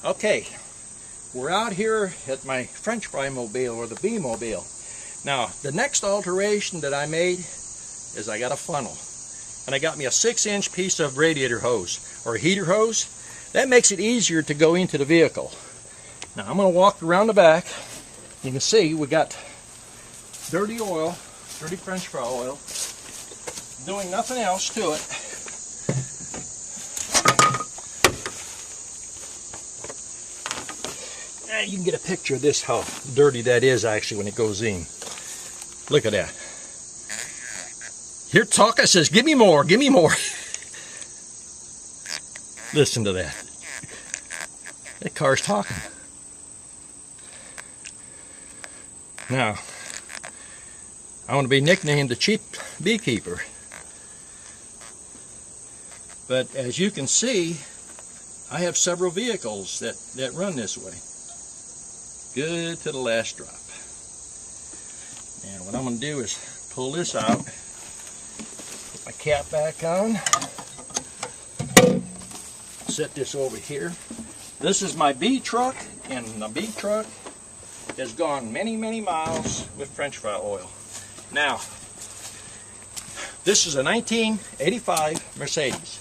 Okay, we're out here at my French fry mobile, or the bee mobile. Now, the next alteration that I made is I got a funnel. And I got me a 6-inch piece of radiator hose, or heater hose. That makes it easier to go into the vehicle. Now, I'm going to walk around the back. You can see we got dirty oil, dirty French fry oil, doing nothing else to it. You can get a picture of this, how dirty that is actually when it goes in. Look at that. Here Tonka says, give me more, give me more. Listen to that. That car's talking. Now, I want to be nicknamed the cheap beekeeper. But as you can see, I have several vehicles that run this way. Good to the last drop. And what I'm going to do is pull this out, put my cap back on, set this over here. This is my bee truck, and the bee truck has gone many, many miles with French fry oil. Now, this is a 1985 Mercedes,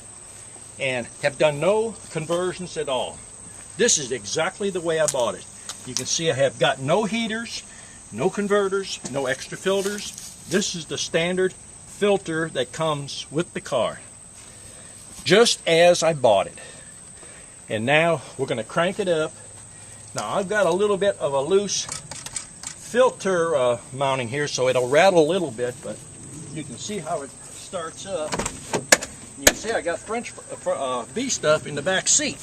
and have done no conversions at all. This is exactly the way I bought it. You can see I have got no heaters, no converters, no extra filters. This is the standard filter that comes with the car, just as I bought it. And now we're going to crank it up. Now I've got a little bit of a loose filter mounting here, so it'll rattle a little bit, but you can see how it starts up. You can see I got French bee stuff in the back seat.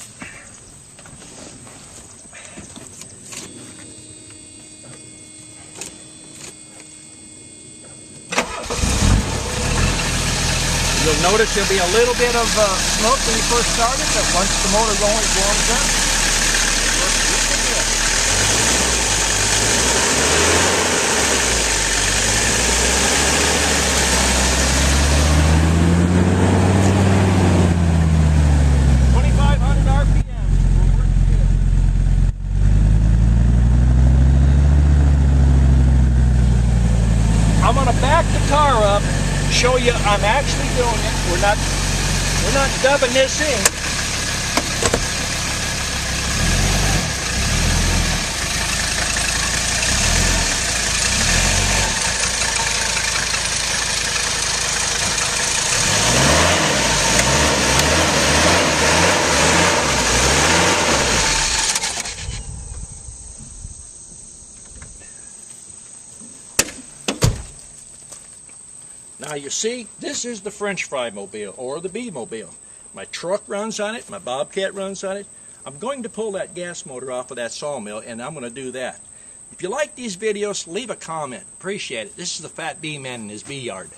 You'll notice there'll be a little bit of smoke when you first start it, but once the motor warms up, it works really good. I'm going to back the car up, show you I'm actually doing it. We're not dubbing this in. Now you see, this is the French fry mobile, or the bee mobile. My truck runs on it, my Bobcat runs on it. I'm going to pull that gas motor off of that sawmill, and I'm going to do that. If you like these videos, leave a comment. Appreciate it. This is the Fat Bee Man in his bee yard.